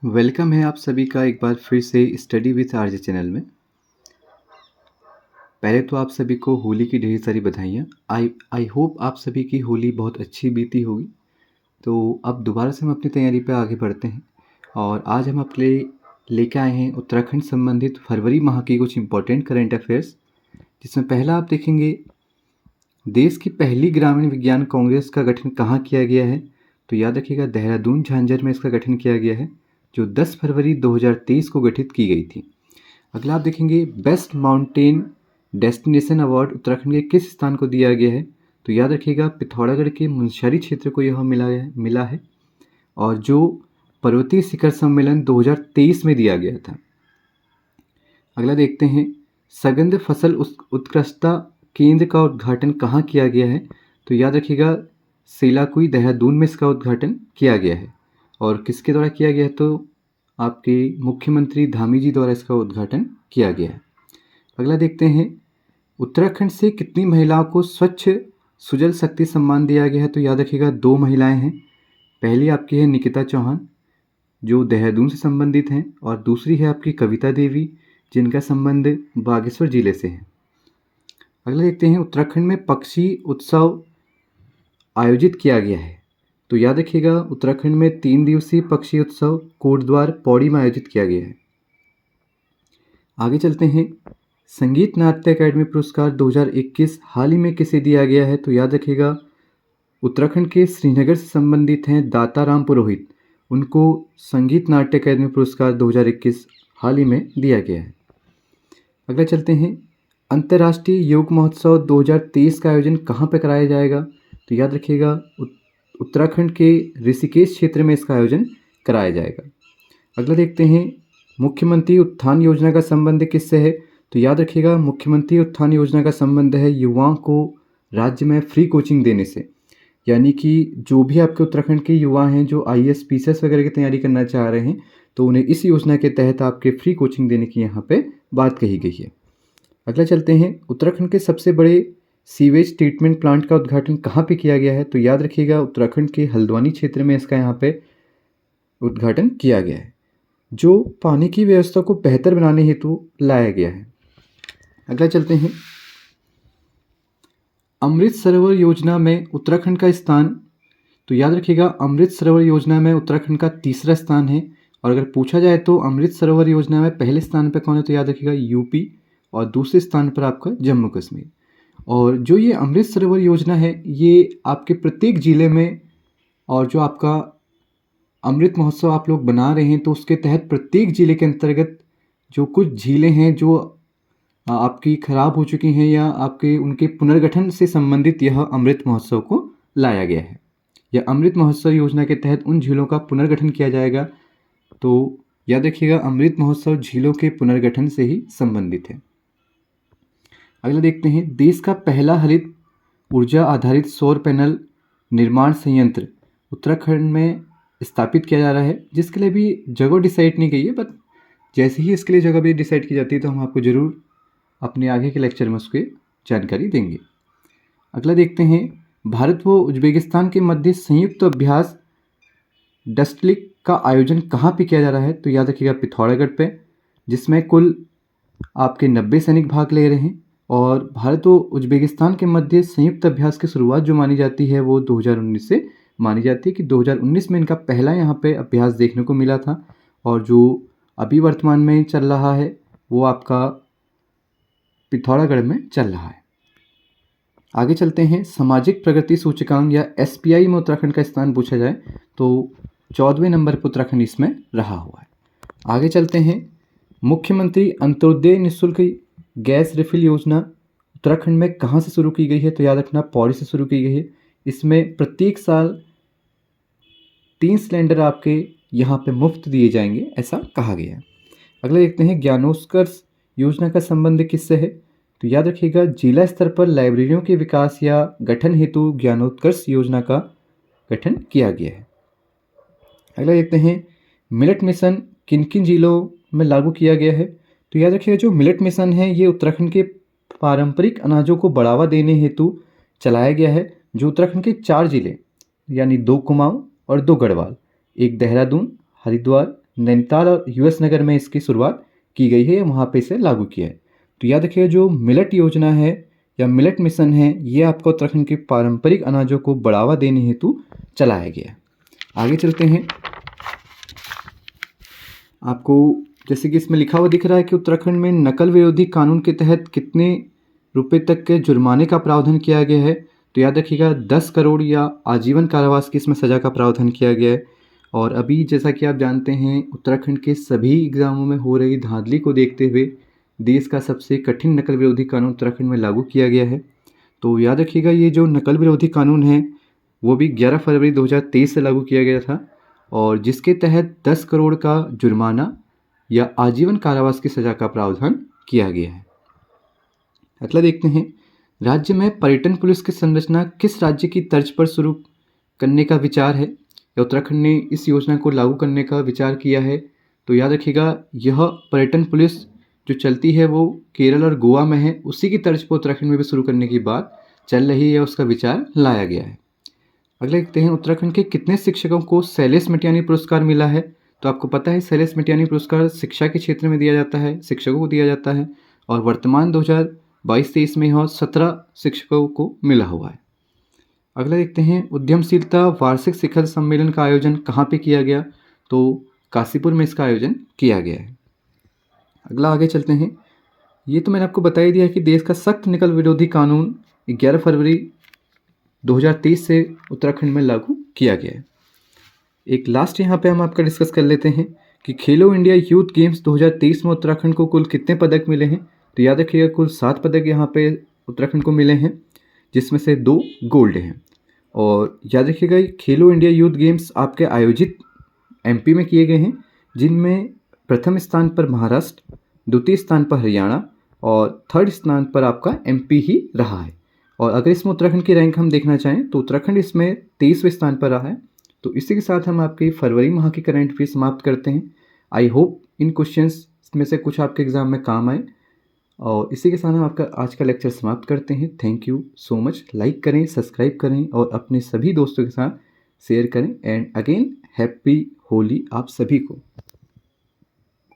Welcome है आप सभी का एक बार फिर से स्टडी विथ आरजे चैनल में। पहले तो आप सभी को होली की ढेर सारी बधाइयाँ। आई होप आप सभी की होली बहुत अच्छी बीती होगी। तो अब दोबारा से हम अपनी तैयारी पे आगे बढ़ते हैं और आज हम आपके लिए लेके आए हैं उत्तराखंड संबंधित फरवरी माह की कुछ इम्पोर्टेंट करेंट अफेयर्स, जिसमें पहला आप देखेंगे देश की पहली ग्रामीण विज्ञान कांग्रेस का गठन कहाँ किया गया है। तो याद रखिएगा देहरादून झांझर में इसका गठन किया गया है, जो 10 फरवरी 2023 को गठित की गई थी। अगला आप देखेंगे best mountain destination award Uttarakhand के किस स्थान को दिया गया है। तो याद रखिएगा पिथौरागढ़ के मुनस्यारी क्षेत्र को यह मिला है और जो पर्वतीय शिखर सम्मेलन 2023 में दिया गया था। अगला देखते हैं सगंध फसल उत्कृष्टता केंद्र का उद्घाटन कहाँ किया गया है। तो याद रखिएगा सेलाकुई देहरादून में इसका उद्घाटन किया गया है और किसके द्वारा किया गया है, तो आपके मुख्यमंत्री धामी जी द्वारा इसका उद्घाटन किया गया है। अगला देखते हैं उत्तराखंड से कितनी महिलाओं को स्वच्छ सुजल शक्ति सम्मान दिया गया है। तो याद रखिएगा 2 महिलाएं हैं। पहली आपकी है निकिता चौहान जो देहरादून से संबंधित हैं और दूसरी है आपकी कविता देवी जिनका संबंध बागेश्वर जिले से है। अगला देखते हैं उत्तराखंड में पक्षी उत्सव आयोजित किया गया है। तो याद रखिएगा उत्तराखंड में 3 दिवसीय पक्षी उत्सव कोटद्वार पौड़ी में आयोजित किया गया है। आगे चलते हैं संगीत नाट्य अकादमी पुरस्कार 2021 हाल ही में किसे दिया गया है। तो याद रखिएगा उत्तराखंड के श्रीनगर से संबंधित हैं दाताराम पुरोहित, उनको संगीत नाट्य अकादमी पुरस्कार 2021 हाल ही में दिया गया है। अगला चलते हैं अंतर्राष्ट्रीय योग महोत्सव 2023 का आयोजन कहाँ पर कराया जाएगा। तो याद रखिएगा उत्तराखंड के ऋषिकेश क्षेत्र में इसका आयोजन कराया जाएगा। अगला देखते हैं मुख्यमंत्री उत्थान योजना का संबंध किससे है। तो याद रखिएगा मुख्यमंत्री उत्थान योजना का संबंध है युवाओं को राज्य में फ्री कोचिंग देने से। यानी कि जो भी आपके उत्तराखंड के युवा हैं जो IAS PCS वगैरह की तैयारी करना चाह रहे हैं, तो उन्हें इस योजना के तहत आपके फ्री कोचिंग देने की यहाँ पे बात कही गई है। अगला चलते हैं उत्तराखंड के सबसे बड़े सीवेज ट्रीटमेंट प्लांट का उद्घाटन कहाँ पे किया गया है। तो याद रखिएगा उत्तराखंड के हल्द्वानी क्षेत्र में इसका यहाँ पे उद्घाटन किया गया है, जो पानी की व्यवस्था को बेहतर बनाने हेतु लाया गया है। अगला चलते हैं अमृत सरोवर योजना में उत्तराखंड का स्थान। तो याद रखिएगा अमृत सरोवर योजना में उत्तराखंड का तीसरा स्थान है और अगर पूछा जाए तो अमृत सरोवर योजना में पहले स्थान पर कौन है, तो याद रखिएगा यूपी और दूसरे स्थान पर आपका जम्मू कश्मीर। और जो ये अमृत सरोवर योजना है ये आपके प्रत्येक ज़िले में, और जो आपका अमृत महोत्सव आप लोग बना रहे हैं तो उसके तहत प्रत्येक ज़िले के अंतर्गत जो कुछ झीलें हैं जो आपकी ख़राब हो चुकी हैं या आपके उनके पुनर्गठन से संबंधित यह अमृत महोत्सव को लाया गया है। यह अमृत महोत्सव योजना के तहत उन झीलों का पुनर्गठन किया जाएगा। तो याद रखिएगा अमृत महोत्सव झीलों के पुनर्गठन से ही संबंधित है। अगला देखते हैं देश का पहला हरित ऊर्जा आधारित सौर पैनल निर्माण संयंत्र उत्तराखंड में स्थापित किया जा रहा है, जिसके लिए भी जगह डिसाइड नहीं की है, बट जैसे ही इसके लिए जगह भी डिसाइड की जाती है तो हम आपको ज़रूर अपने आगे के लेक्चर में उसकी जानकारी देंगे। अगला देखते हैं भारत व उज्बेकिस्तान के मध्य संयुक्त अभ्यास डस्टलिक का आयोजन कहाँ पे किया जा रहा है। तो याद रखिएगा पिथौरागढ़ पे, जिसमें कुल आपके 90 सैनिक भाग ले रहे हैं और भारत व उज्बेकिस्तान के मध्य संयुक्त अभ्यास की शुरुआत जो मानी जाती है वो 2019 से मानी जाती है कि 2019 में इनका पहला यहाँ पे अभ्यास देखने को मिला था और जो अभी वर्तमान में चल रहा है वो आपका पिथौरागढ़ में चल रहा है। आगे चलते हैं सामाजिक प्रगति सूचकांक या SPI में उत्तराखंड का स्थान पूछा जाए तो 14वें नंबर पर उत्तराखंड इसमें रहा हुआ है। आगे चलते हैं मुख्यमंत्री अंत्योदय निःशुल्क गैस रिफिल योजना उत्तराखंड में कहाँ से शुरू की गई है। तो याद रखना पौड़ी से शुरू की गई है। इसमें प्रत्येक साल 3 सिलेंडर आपके यहाँ पे मुफ्त दिए जाएंगे, ऐसा कहा गया है। अगला देखते हैं ज्ञानोत्कर्ष योजना का संबंध किससे है। तो याद रखिएगा जिला स्तर पर लाइब्रेरियों के विकास या गठन हेतु ज्ञानोत्कर्ष योजना का गठन किया गया है। अगला देखते हैं मिलेट मिशन किन किन जिलों में लागू किया गया है। तो याद रखिएगा जो मिलेट मिशन है ये उत्तराखंड के पारंपरिक अनाजों को बढ़ावा देने हेतु चलाया गया है, जो उत्तराखंड के 4 जिले यानी 2 कुमाऊं और 2 गढ़वाल, एक देहरादून, हरिद्वार, नैनीताल और यूएस नगर में इसकी शुरुआत की गई है, वहाँ पे इसे लागू किया है। तो याद रखिएगा जो मिलेट योजना है या मिलेट मिशन है, ये आपको उत्तराखंड के पारंपरिक अनाजों को बढ़ावा देने हेतु चलाया गया है। आगे चलते हैं। आपको जैसे कि इसमें लिखा हुआ दिख रहा है कि उत्तराखंड में नकल विरोधी कानून के तहत कितने रुपए तक के जुर्माने का प्रावधान किया गया है। तो याद रखिएगा 10 करोड़ या आजीवन कारावास की इसमें सज़ा का प्रावधान किया गया है। और अभी जैसा कि आप जानते हैं उत्तराखंड के सभी एग्ज़ामों में हो रही धांधली को देखते हुए देश का सबसे कठिन नकल विरोधी कानून उत्तराखंड में लागू किया गया है। तो याद रखिएगा ये जो नकल विरोधी कानून है वो भी 11 फरवरी 2023 से लागू किया गया था और जिसके तहत 10 करोड़ का जुर्माना या आजीवन कारावास की सज़ा का प्रावधान किया गया है। अगला देखते हैं, राज्य में पर्यटन पुलिस की संरचना किस राज्य की तर्ज पर शुरू करने का विचार है या उत्तराखंड ने इस योजना को लागू करने का विचार किया है। तो याद रखिएगा यह पर्यटन पुलिस जो चलती है वो केरल और गोवा में है, उसी की तर्ज पर उत्तराखंड में भी शुरू करने की बात चल रही है, उसका विचार लाया गया है। अगला देखते हैं, उत्तराखंड के कितने शिक्षकों को शैलेश मिटियानी पुरस्कार मिला है। तो आपको पता है शैलेश मिटियानी पुरस्कार शिक्षा के क्षेत्र में दिया जाता है, शिक्षकों को दिया जाता है और वर्तमान 2022-23 में यह 17 शिक्षकों को मिला हुआ है। अगला देखते हैं, उद्यमशीलता वार्षिक शिखर सम्मेलन का आयोजन कहाँ पे किया गया। तो काशीपुर में इसका आयोजन किया गया है। अगला आगे चलते हैं, ये तो मैंने आपको बता ही दिया कि देश का सख्त नकल विरोधी कानून 11 फरवरी 2023 से उत्तराखंड में लागू किया गया है। एक लास्ट यहाँ पे हम आपका डिस्कस कर लेते हैं कि खेलो इंडिया यूथ गेम्स 2023 में उत्तराखंड को कुल कितने पदक मिले हैं। तो याद रखिएगा कुल 7 पदक यहाँ पे उत्तराखंड को मिले हैं, जिसमें से 2 गोल्ड हैं। और याद रखिएगा खेलो इंडिया यूथ गेम्स आपके आयोजित एमपी में किए गए हैं, जिनमें प्रथम स्थान पर महाराष्ट्र, द्वितीय स्थान पर हरियाणा और थर्ड स्थान पर आपका एमपी ही रहा है। और अगर इसमें उत्तराखंड की रैंक हम देखना चाहें तो उत्तराखंड इसमें 23वें स्थान पर रहा है। तो इसी के साथ हम आपके फरवरी माह की करंट अफेयर समाप्त करते हैं। आई होप इन क्वेश्चंस में से कुछ आपके एग्जाम में काम आए और इसी के साथ हम आपका आज का लेक्चर समाप्त करते हैं। Thank you so much. Like करें, सब्सक्राइब करें और अपने सभी दोस्तों के साथ शेयर करें। एंड अगेन हैप्पी होली आप सभी को।